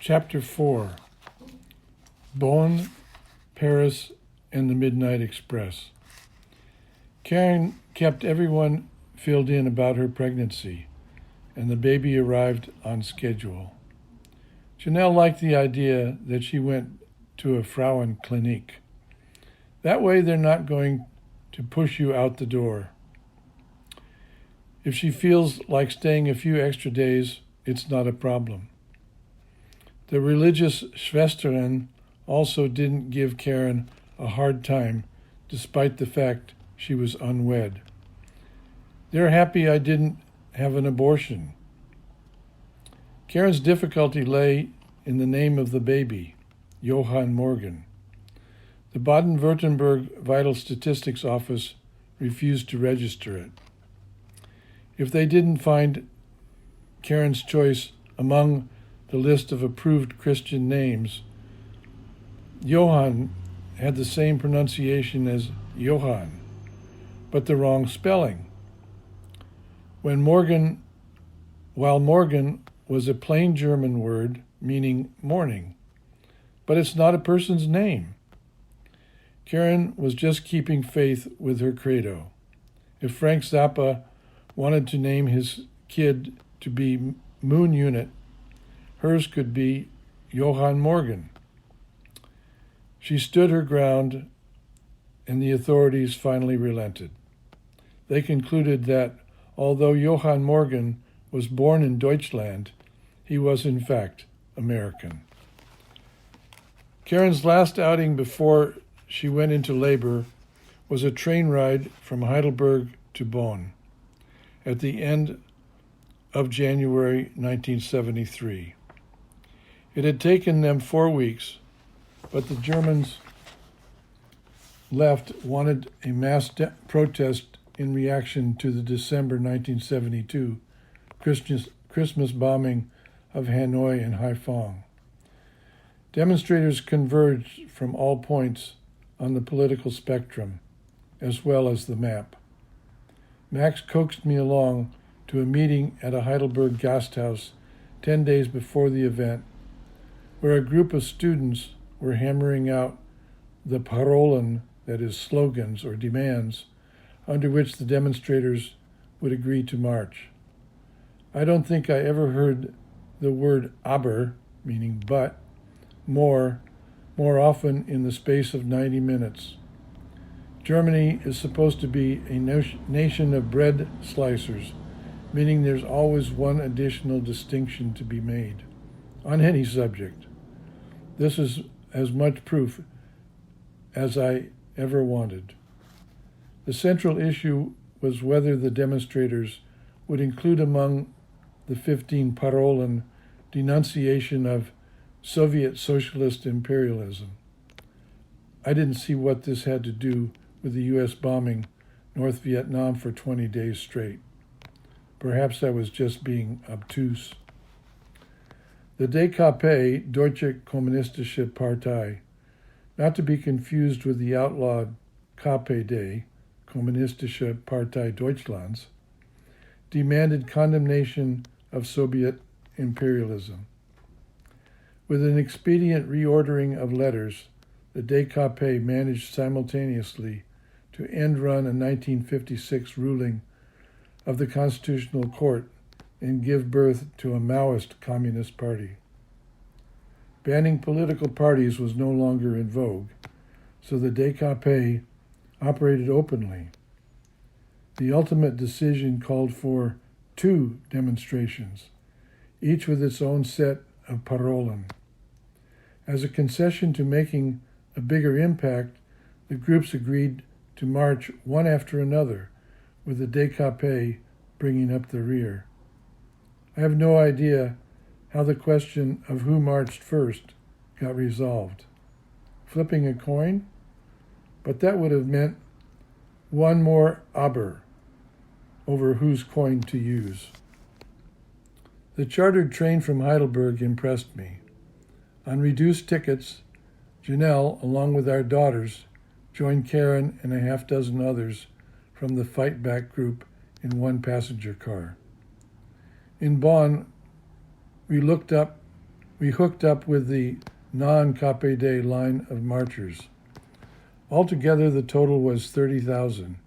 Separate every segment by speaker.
Speaker 1: Chapter 4. Bonn, Paris, and the Midnight Express. Karen kept everyone filled in about her pregnancy, and the baby arrived on schedule. Janelle liked the idea that she went to a Frauenklinik. That way they're not going to push you out the door. If she feels like staying a few extra days, it's not a problem. The religious Schwestern also didn't give Karen a hard time, despite the fact she was unwed. They're happy I didn't have an abortion. Karen's difficulty lay in the name of the baby, Johann Morgan. The Baden-Württemberg Vital Statistics Office refused to register it. If they didn't find Karen's choice among the list of approved Christian names, Johann had the same pronunciation as Johann, but the wrong spelling. While Morgan was a plain German word meaning morning, but it's not a person's name. Karen was just keeping faith with her credo. If Frank Zappa wanted to name his kid to be Moon Unit, hers could be Johann Morgan. She stood her ground, and the authorities finally relented. They concluded that although Johann Morgan was born in Deutschland, he was in fact American. Karen's last outing before she went into labor was a train ride from Heidelberg to Bonn at the end of January 1973. It had taken them 4 weeks, but the Germans left wanted a mass protest in reaction to the December 1972 Christmas bombing of Hanoi and Haiphong. Demonstrators converged from all points on the political spectrum, as well as the map. Max coaxed me along to a meeting at a Heidelberg Gasthaus 10 days before the event, where a group of students were hammering out the Parolen, that is, slogans or demands, under which the demonstrators would agree to march. I don't think I ever heard the word aber, meaning but, more often in the space of 90 minutes. Germany is supposed to be a nation of bread slicers, meaning there's always one additional distinction to be made on any subject. This is as much proof as I ever wanted. The central issue was whether the demonstrators would include among the 15 Parolen denunciation of Soviet socialist imperialism. I didn't see what this had to do with the U.S. bombing North Vietnam for 20 days straight. Perhaps I was just being obtuse. The DKP, Deutsche Kommunistische Partei, not to be confused with the outlawed KPD, Kommunistische Partei Deutschlands, demanded condemnation of Soviet imperialism. With an expedient reordering of letters, the DKP managed simultaneously to end-run a 1956 ruling of the Constitutional Court and give birth to a Maoist Communist Party. Banning political parties was no longer in vogue, so the DKP operated openly. The ultimate decision called for 2 demonstrations, each with its own set of Parolen. As a concession to making a bigger impact, the groups agreed to march one after another, with the DKP bringing up the rear. I have no idea how the question of who marched first got resolved. Flipping a coin? But that would have meant one more aber over whose coin to use. The chartered train from Heidelberg impressed me. On reduced tickets, Janelle, along with our daughters, joined Karen and a half dozen others from the Fight Back group in one passenger car. In Bonn, we looked up We hooked up with the non-KPD line of marchers. Altogether, the total was 30,000,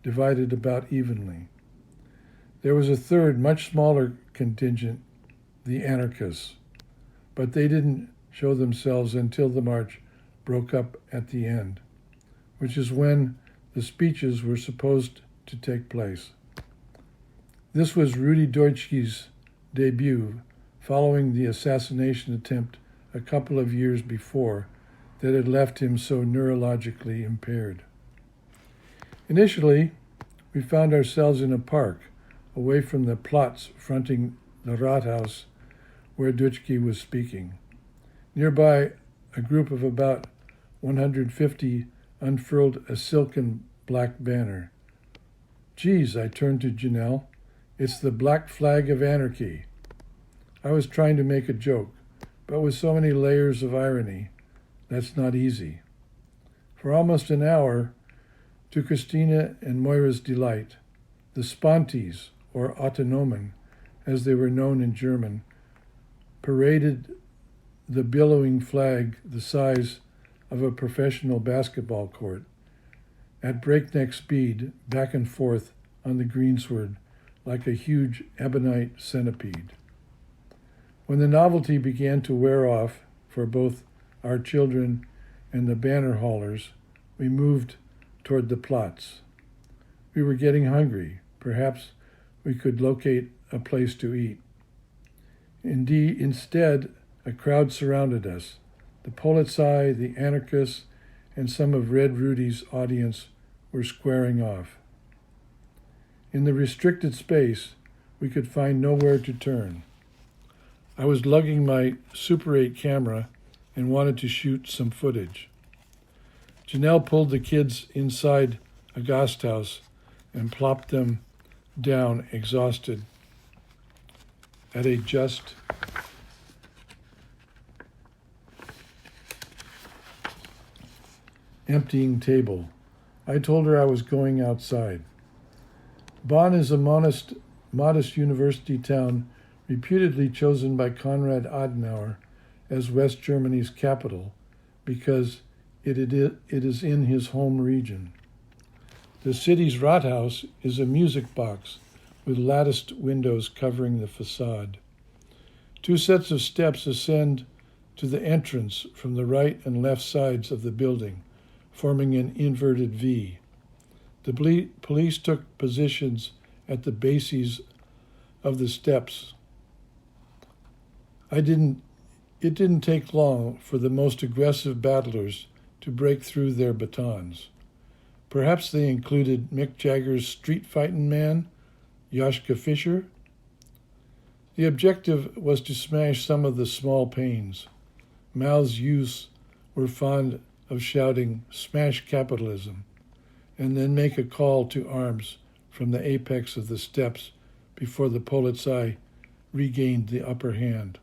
Speaker 1: divided about evenly. There was a third, much smaller contingent, the anarchists, but they didn't show themselves until the march broke up at the end, which is when the speeches were supposed to take place. This was Rudi Dutschke's debut, following the assassination attempt a couple of years before that had left him so neurologically impaired. Initially, we found ourselves in a park, away from the plots fronting the Rathaus where Dutschke was speaking. Nearby, a group of about 150 unfurled a silken black banner. "Geez," I turned to Janelle, "it's the black flag of anarchy." I was trying to make a joke, but with so many layers of irony, that's not easy. For almost an hour, to Christina and Moira's delight, the Sponties, or Autonomen, as they were known in German, paraded the billowing flag the size of a professional basketball court, at breakneck speed, back and forth on the greensward, like a huge ebonite centipede. When the novelty began to wear off for both our children and the banner haulers, we moved toward the plots. We were getting hungry. Perhaps we could locate a place to eat. Instead, a crowd surrounded us. The Polizei, the anarchists, and some of Red Rudy's audience were squaring off. In the restricted space, we could find nowhere to turn. I was lugging my Super 8 camera and wanted to shoot some footage. Janelle pulled the kids inside a Gasthaus and plopped them down, exhausted, at a just emptying table. I told her I was going outside. Bonn is a modest university town reputedly chosen by Konrad Adenauer as West Germany's capital because it is in his home region. The city's Rathaus is a music box with latticed windows covering the facade. 2 sets of steps ascend to the entrance from the right and left sides of the building, forming an inverted V. The police took positions at the bases of the steps. It didn't take long for the most aggressive battlers to break through their batons. Perhaps they included Mick Jagger's street fighting man, Joschka Fischer. The objective was to smash some of the small panes. Mao's youths were fond of shouting, "Smash capitalism," and then make a call to arms from the apex of the steps before the Polizei regained the upper hand.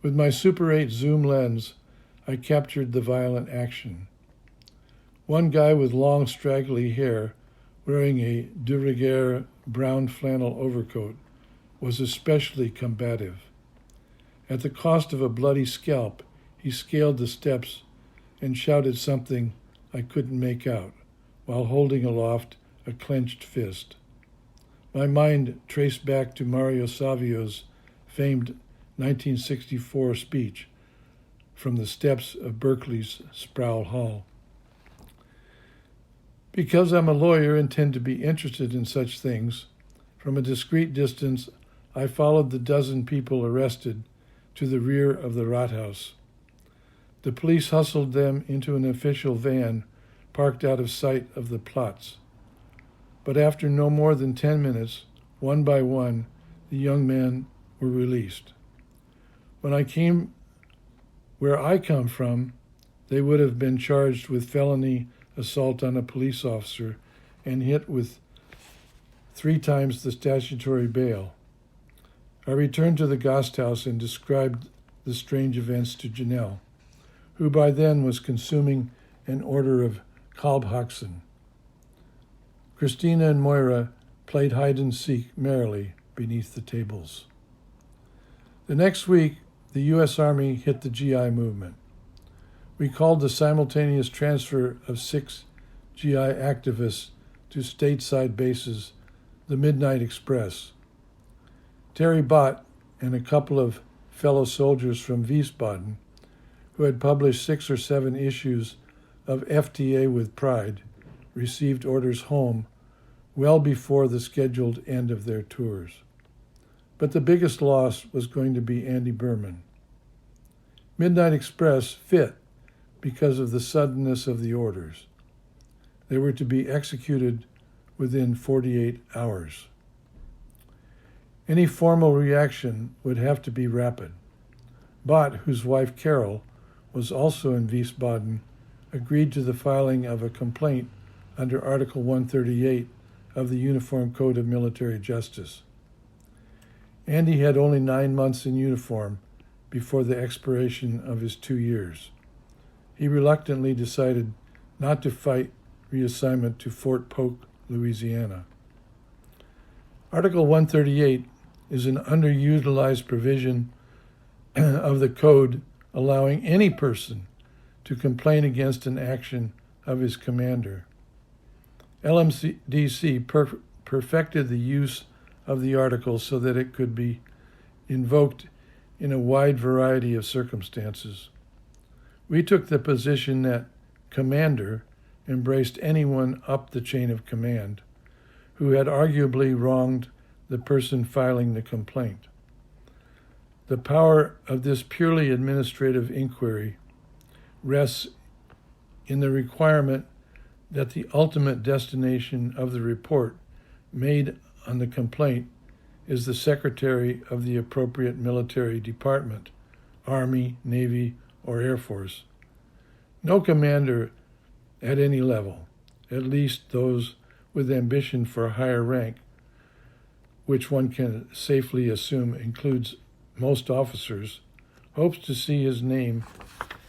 Speaker 1: With my Super 8 zoom lens, I captured the violent action. One guy with long, straggly hair, wearing a de rigueur brown flannel overcoat, was especially combative. At the cost of a bloody scalp, he scaled the steps and shouted something I couldn't make out, while holding aloft a clenched fist. My mind traced back to Mario Savio's famed 1964 speech from the steps of Berkeley's Sproul Hall. Because I'm a lawyer and tend to be interested in such things, from a discreet distance, I followed the dozen people arrested to the rear of the Rathaus. The police hustled them into an official van parked out of sight of the plots. But after no more than 10 minutes, one by one, the young men were released. Where I come from, they would have been charged with felony assault on a police officer and hit with 3 times the statutory bail. I returned to the Gasthaus and described the strange events to Janelle, who by then was consuming an order of Kalbhaxen. Christina and Moira played hide-and-seek merrily beneath the tables. The next week, the U.S. Army hit the GI movement. We called the simultaneous transfer of 6 GI activists to stateside bases the Midnight Express. Terry Bott and a couple of fellow soldiers from Wiesbaden, who had published 6 or 7 issues of FTA with Pride, received orders home well before the scheduled end of their tours. But the biggest loss was going to be Andy Berman. Midnight Express fit because of the suddenness of the orders. They were to be executed within 48 hours. Any formal reaction would have to be rapid. Bott, whose wife Carol was also in Wiesbaden, agreed to the filing of a complaint under Article 138 of the Uniform Code of Military Justice. Andy had only 9 months in uniform before the expiration of his 2 years. He reluctantly decided not to fight reassignment to Fort Polk, Louisiana. Article 138 is an underutilized provision of the code allowing any person to complain against an action of his commander. LMDC perfected the use of the article so that it could be invoked in a wide variety of circumstances. We took the position that commander embraced anyone up the chain of command who had arguably wronged the person filing the complaint. The power of this purely administrative inquiry rests in the requirement that the ultimate destination of the report made on the complaint is the secretary of the appropriate military department, Army, Navy, or Air Force. No commander at any level, at least those with ambition for a higher rank, which one can safely assume includes most officers, hopes to see his name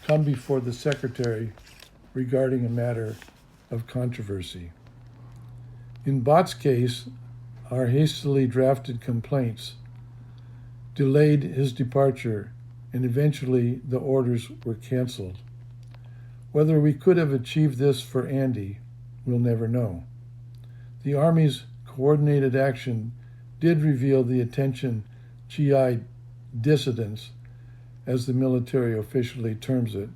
Speaker 1: come before the secretary regarding a matter of controversy. In Bott's case, our hastily drafted complaints delayed his departure, and eventually the orders were canceled. Whether we could have achieved this for Andy, we'll never know. The Army's coordinated action did reveal the attention GI dissidence, as the military officially terms it,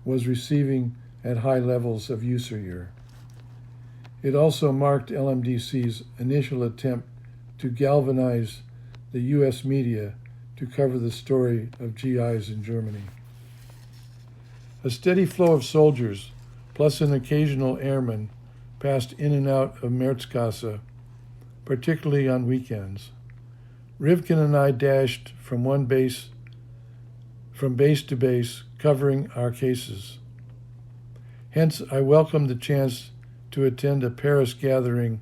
Speaker 1: was receiving at high levels of usurier. It also marked LMDC's initial attempt to galvanize the U.S. media to cover the story of GIs in Germany. A steady flow of soldiers, plus an occasional airman, passed in and out of Merzgasse, particularly on weekends. Rivkin and I dashed from base to base, covering our cases. Hence, I welcomed the chance to attend a Paris gathering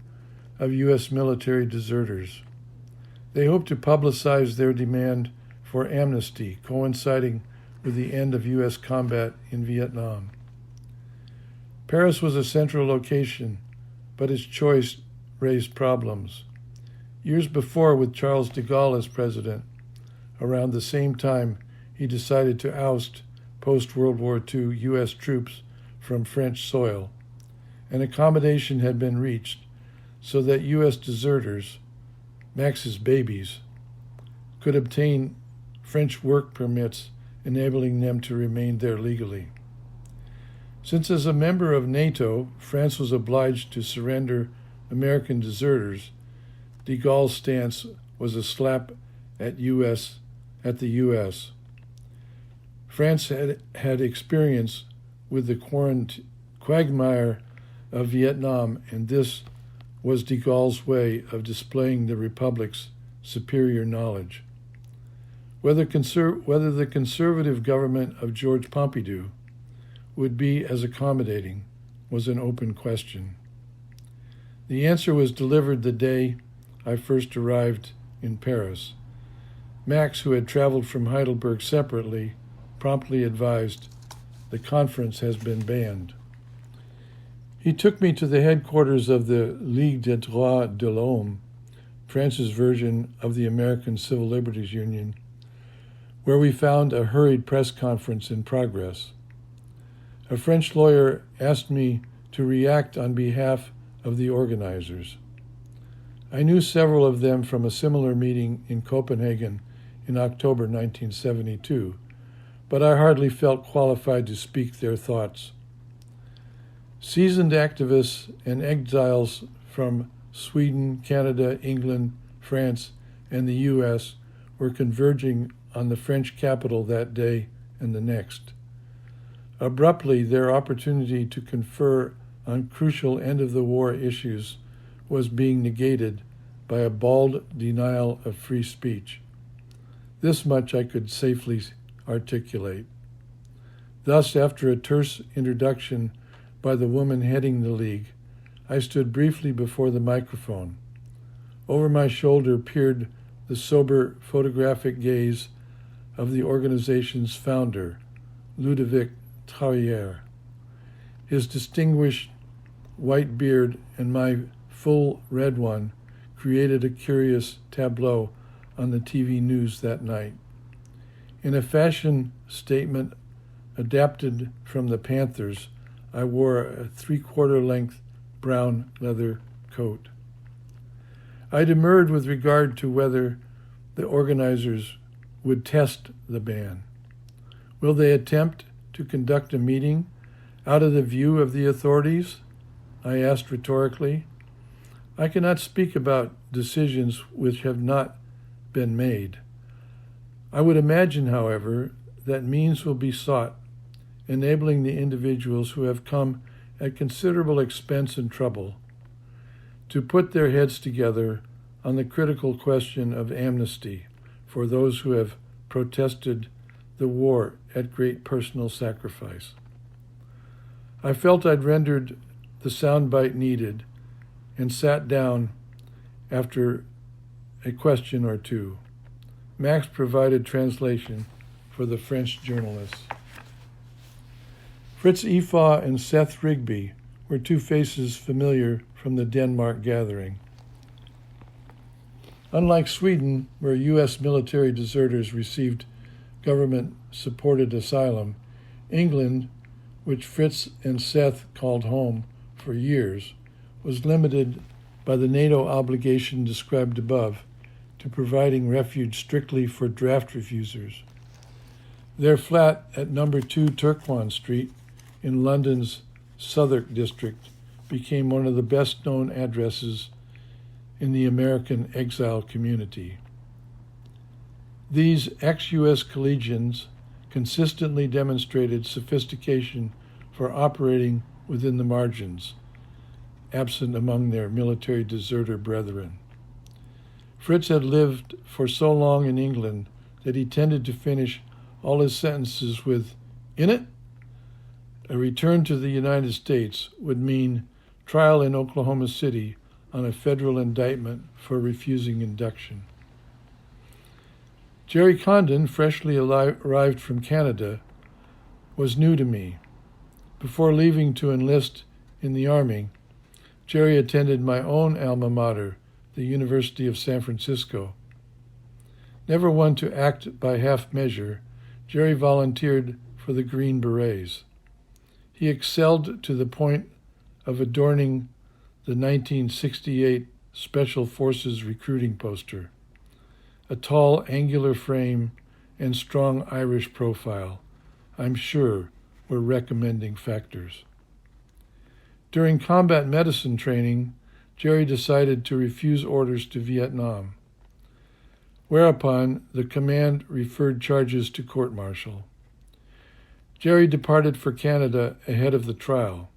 Speaker 1: of U.S. military deserters. They hope to publicize their demand for amnesty, coinciding with the end of U.S. combat in Vietnam. Paris was a central location, but its choice raised problems. Years before, with Charles de Gaulle as president, around the same time he decided to oust post-World War II U.S. troops from French soil, an accommodation had been reached so that U.S. deserters, Max's babies, could obtain French work permits, enabling them to remain there legally. Since as a member of NATO, France was obliged to surrender American deserters, de Gaulle's stance was a slap at the U.S. France had experience with the quagmire of Vietnam, and this was de Gaulle's way of displaying the Republic's superior knowledge. Whether the conservative government of George Pompidou would be as accommodating was an open question. The answer was delivered the day I first arrived in Paris. Max, who had traveled from Heidelberg separately, promptly advised, "The conference has been banned." He took me to the headquarters of the Ligue des Droits de l'Homme, France's version of the American Civil Liberties Union, where we found a hurried press conference in progress. A French lawyer asked me to react on behalf of the organizers. I knew several of them from a similar meeting in Copenhagen in October 1972, but I hardly felt qualified to speak their thoughts. Seasoned activists and exiles from Sweden, Canada, England, France, and the U.S. were converging on the French capital that day and the next. Abruptly, their opportunity to confer on crucial end-of-the-war issues was being negated by a bald denial of free speech. This much I could safely articulate. Thus, after a terse introduction by the woman heading the League, I stood briefly before the microphone. Over my shoulder peered the sober photographic gaze of the organization's founder, Ludovic Travailleur. His distinguished white beard and my full red one created a curious tableau on the TV news that night. In a fashion statement adapted from the Panthers, I wore a 3/4 length brown leather coat. I demurred with regard to whether the organizers would test the ban. Will they attempt to conduct a meeting out of the view of the authorities? I asked rhetorically. I cannot speak about decisions which have not been made. I would imagine, however, that means will be sought, enabling the individuals who have come at considerable expense and trouble to put their heads together on the critical question of amnesty for those who have protested the war at great personal sacrifice. I felt I'd rendered the soundbite needed and sat down after a question or two. Max provided translation for the French journalists. Fritz Efaw and Seth Rigby were two faces familiar from the Denmark gathering. Unlike Sweden, where U.S. military deserters received government-supported asylum, England, which Fritz and Seth called home for years, was limited by the NATO obligation described above to providing refuge strictly for draft refusers. Their flat at number 2 Turquoise Street in London's Southwark district became one of the best-known addresses in the American exile community. These ex-U.S. collegians consistently demonstrated sophistication for operating within the margins, absent among their military deserter brethren. Fritz had lived for so long in England that he tended to finish all his sentences with, "In it?" A return to the United States would mean trial in Oklahoma City on a federal indictment for refusing induction. Jerry Condon, freshly arrived from Canada, was new to me. Before leaving to enlist in the Army, Jerry attended my own alma mater, the University of San Francisco. Never one to act by half measure, Jerry volunteered for the Green Berets. He excelled to the point of adorning the 1968 Special Forces recruiting poster. A tall, angular frame and strong Irish profile, I'm sure, were recommending factors. During combat medicine training, Jerry decided to refuse orders to Vietnam, whereupon the command referred charges to court-martial. Jerry departed for Canada ahead of the trial,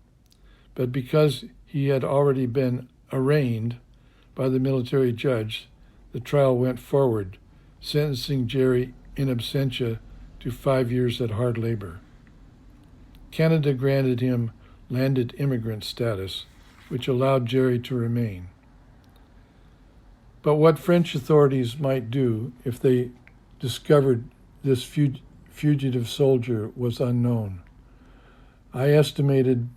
Speaker 1: but because he had already been arraigned by the military judge, the trial went forward, sentencing Jerry in absentia to 5 years at hard labor. Canada granted him landed immigrant status, which allowed Jerry to remain. But what French authorities might do if they discovered this fugitive soldier was unknown. I estimated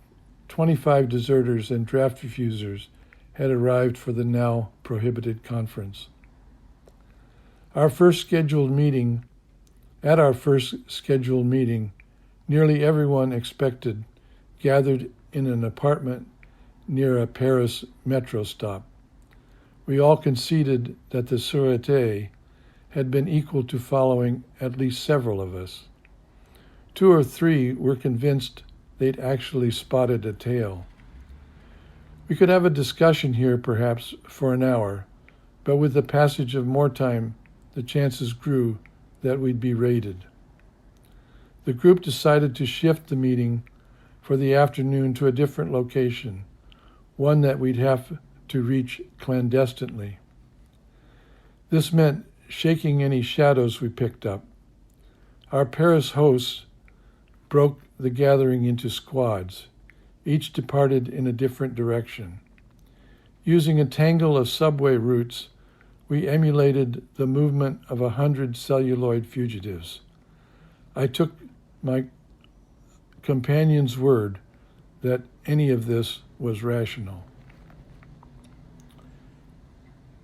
Speaker 1: 25 deserters and draft refusers had arrived for the now prohibited conference. Our first scheduled meeting At our first scheduled meeting, nearly everyone expected gathered in an apartment near a Paris metro stop. We all conceded that the Sûreté had been equal to following at least several of us. 2 or 3 were convinced they'd actually spotted a tail. We could have a discussion here perhaps for an hour, but with the passage of more time, the chances grew that we'd be raided. The group decided to shift the meeting for the afternoon to a different location, one that we'd have to reach clandestinely. This meant shaking any shadows we picked up. Our Paris hosts broke the gathering into squads. Each departed in a different direction. Using a tangle of subway routes, we emulated the movement of 100 celluloid fugitives. I took my companion's word that any of this was rational.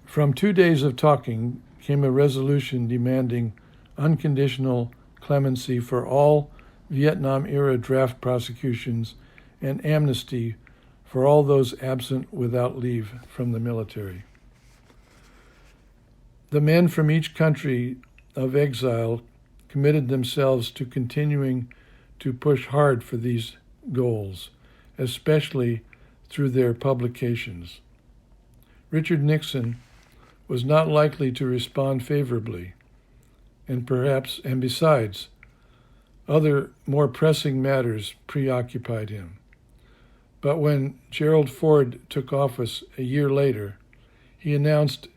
Speaker 1: From 2 days of talking came a resolution demanding unconditional clemency for all Vietnam-era draft prosecutions and amnesty for all those absent without leave from the military. The men from each country of exile committed themselves to continuing to push hard for these goals, especially through their publications. Richard Nixon was not likely to respond favorably, and besides, other more pressing matters preoccupied him. But when Gerald Ford took office a year later, he announced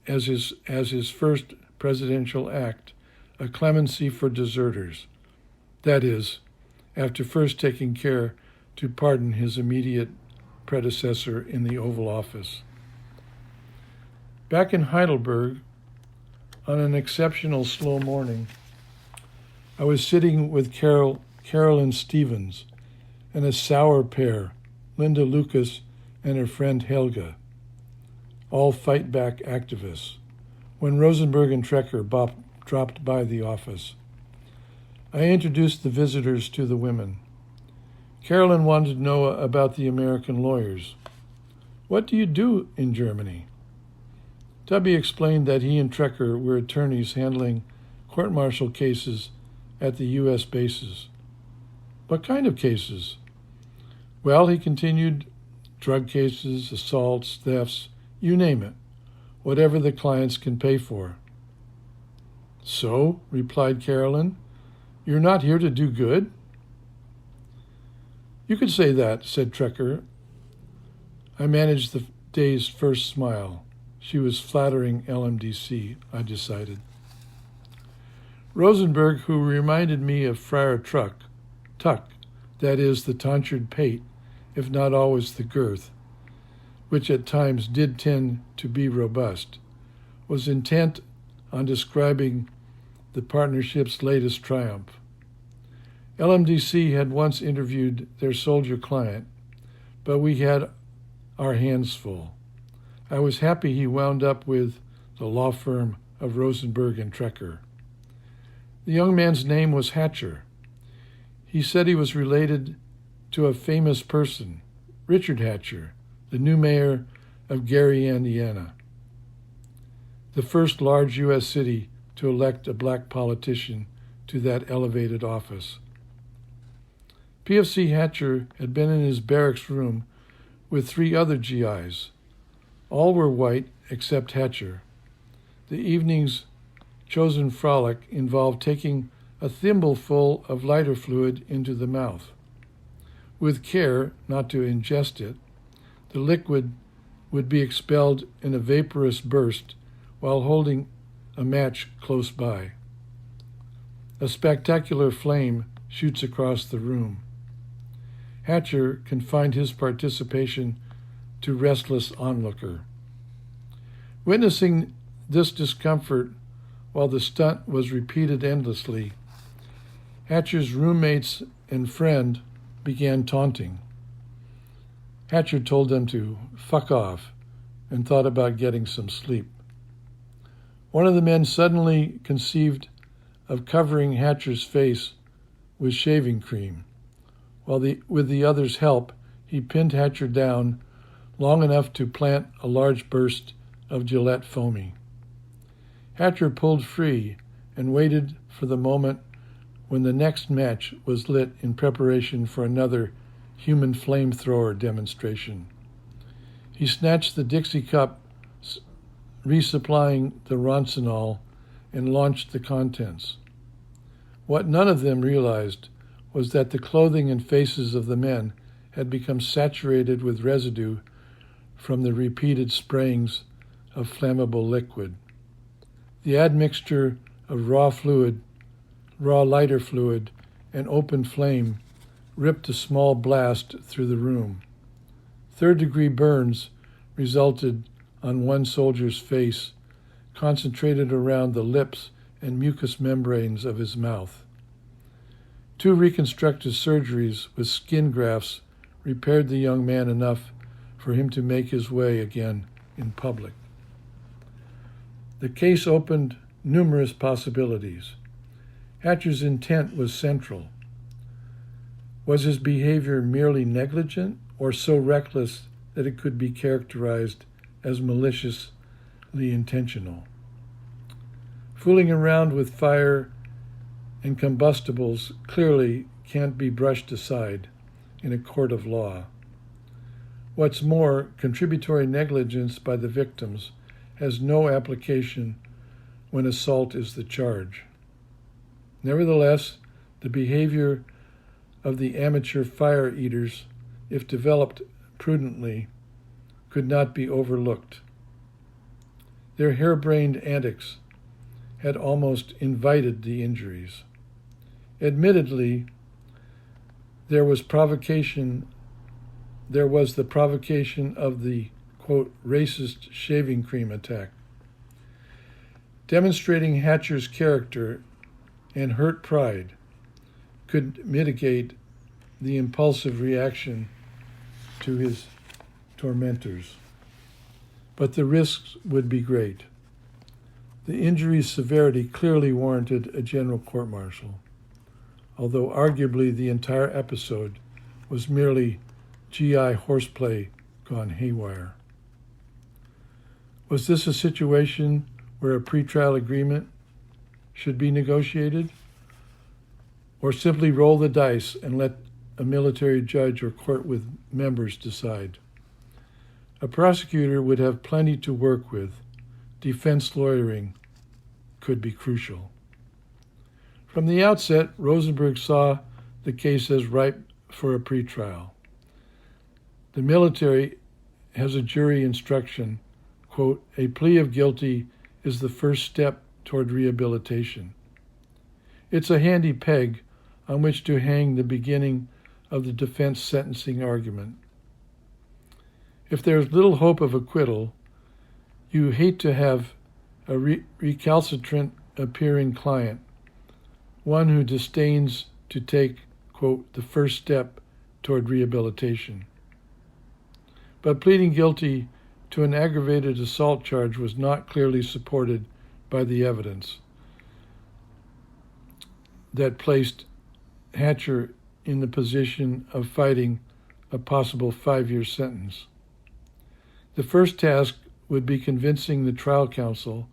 Speaker 1: as his first presidential act a clemency for deserters. That is, after first taking care to pardon his immediate predecessor in the Oval Office. Back in Heidelberg, on an exceptional slow morning, I was sitting with Carolyn Stevens and a sour pair, Linda Lucas and her friend Helga, all fight-back activists, when Rosenberg and Trecker dropped by the office. I introduced the visitors to the women. Carolyn wanted to know about the American lawyers. What do you do in Germany? Tubby explained that he and Trecker were attorneys handling court-martial cases at the U.S. bases. What kind of cases? Well, he continued, drug cases, assaults, thefts, you name it, whatever the clients can pay for. So, replied Carolyn, you're not here to do good? You could say that, said Trecker. I managed the day's first smile. She was flattering LMDC, I decided. Rosenberg, who reminded me of Friar Tuck, that is, the tonsured pate, if not always the girth, which at times did tend to be robust, was intent on describing the partnership's latest triumph. LMDC had once interviewed their soldier client, but we had our hands full. I was happy he wound up with the law firm of Rosenberg and Trecker. The young man's name was Hatcher. He said he was related to a famous person, Richard Hatcher, the new mayor of Gary, Indiana, the first large U.S. city to elect a black politician to that elevated office. PFC Hatcher had been in his barracks room with 3 other GIs. All were white except Hatcher. The evening's chosen frolic involved taking a thimbleful of lighter fluid into the mouth. With care not to ingest it, the liquid would be expelled in a vaporous burst while holding a match close by. A spectacular flame shoots across the room. Hatcher confined his participation to restless onlooker. Witnessing this discomfort while the stunt was repeated endlessly, Hatcher's roommates and friend began taunting. Hatcher told them to fuck off and thought about getting some sleep. One of the men suddenly conceived of covering Hatcher's face with shaving cream. With the other's help, he pinned Hatcher down long enough to plant a large burst of Gillette foaming. Hatcher pulled free and waited for the moment when the next match was lit in preparation for another human flamethrower demonstration. He snatched the Dixie cup, resupplying the Ronsonol, and launched the contents. What none of them realized was that the clothing and faces of the men had become saturated with residue from the repeated sprayings of flammable liquid. The admixture of raw lighter fluid, and open flame ripped a small blast through the room. Third-degree burns resulted on one soldier's face, concentrated around the lips and mucous membranes of his mouth. 2 reconstructive surgeries with skin grafts repaired the young man enough for him to make his way again in public. The case opened numerous possibilities. Hatcher's intent was central. Was his behavior merely negligent or so reckless that it could be characterized as maliciously intentional? Fooling around with fire and combustibles clearly can't be brushed aside in a court of law. What's more, contributory negligence by the victims has no application when assault is the charge. Nevertheless, the behavior of the amateur fire eaters, if developed prudently, could not be overlooked. Their harebrained antics had almost invited the injuries. Admittedly, there was the provocation of the, quote, racist shaving cream attack. Demonstrating Hatcher's character and hurt pride could mitigate the impulsive reaction to his tormentors, but the risks would be great. The injury's severity clearly warranted a general court-martial, although arguably the entire episode was merely GI horseplay gone haywire. Was this a situation where a pretrial agreement should be negotiated, or simply roll the dice and let a military judge or court with members decide? A prosecutor would have plenty to work with. Defense lawyering could be crucial. From the outset, Rosenberg saw the case as ripe for a pretrial. The military has a jury instruction, quote, a plea of guilty is the first step toward rehabilitation. It's a handy peg on which to hang the beginning of the defense sentencing argument. If there's little hope of acquittal, you hate to have a recalcitrant appearing client, one who disdains to take, quote, the first step toward rehabilitation. But pleading guilty to an aggravated assault charge was not clearly supported by the evidence that placed Hatcher in the position of fighting a possible 5-year sentence. The first task would be convincing the trial counsel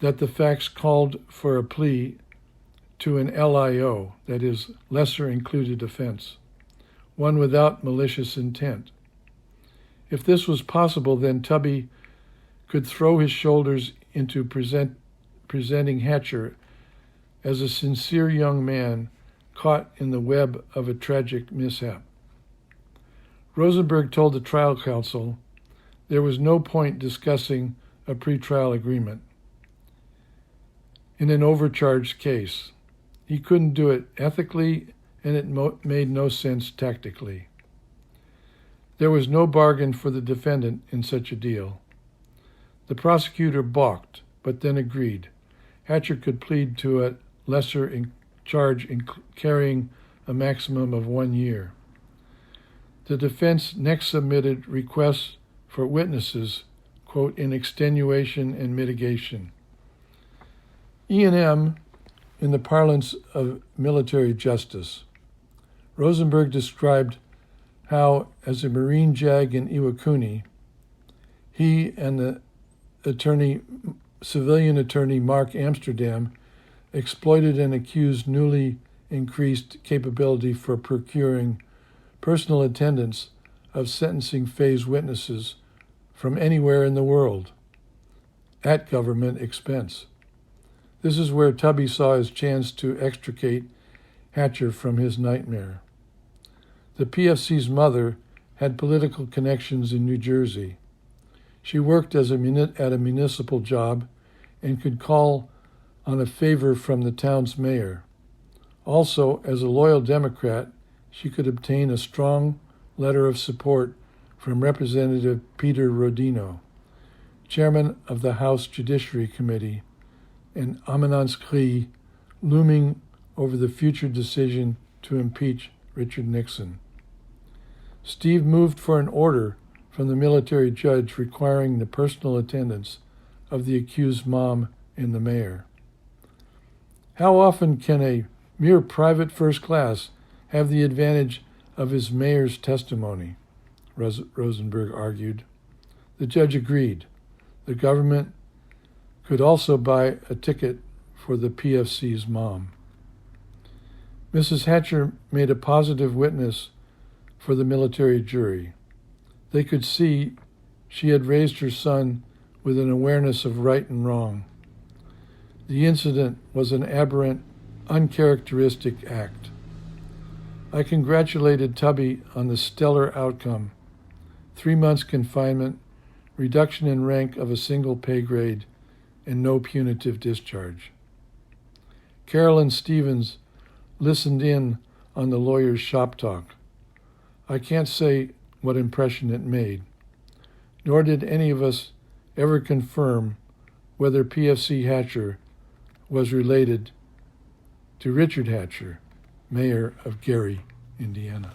Speaker 1: that the facts called for a plea to an LIO, that is, lesser included offense, one without malicious intent. If this was possible, then Tubby could throw his shoulders into presenting Hatcher as a sincere young man caught in the web of a tragic mishap. Rosenberg told the trial counsel there was no point discussing a pretrial agreement in an overcharged case. He couldn't do it ethically, and it made no sense tactically. There was no bargain for the defendant in such a deal. The prosecutor balked, but then agreed. Hatcher could plead to a lesser charge in carrying a maximum of 1 year. The defense next submitted requests for witnesses, quote, in extenuation and mitigation. E&M in the parlance of military justice. Rosenberg described how, as a Marine JAG in Iwakuni, he and the civilian attorney Mark Amsterdam exploited an accused's newly increased capability for procuring personal attendance of sentencing phase witnesses from anywhere in the world, at government expense. This is where Tubby saw his chance to extricate Hatcher from his nightmare. The PFC's mother had political connections in New Jersey. She worked at a municipal job and could call on a favor from the town's mayor. Also, as a loyal Democrat, she could obtain a strong letter of support from Representative Peter Rodino, chairman of the House Judiciary Committee, an éminence grise looming over the future decision to impeach Richard Nixon. Steve moved for an order from the military judge requiring the personal attendance of the accused mom and the mayor. How often can a mere private first class have the advantage of his mayor's testimony? Rosenberg argued. The judge agreed. The government could also buy a ticket for the PFC's mom. Mrs. Hatcher made a positive witness for the military jury. They could see she had raised her son with an awareness of right and wrong. The incident was an aberrant, uncharacteristic act. I congratulated Tubby on the stellar outcome: 3 months confinement, reduction in rank of a single pay grade, and no punitive discharge. Carolyn Stevens listened in on the lawyer's shop talk. I can't say what impression it made, nor did any of us ever confirm whether PFC Hatcher was related to Richard Hatcher, mayor of Gary, Indiana.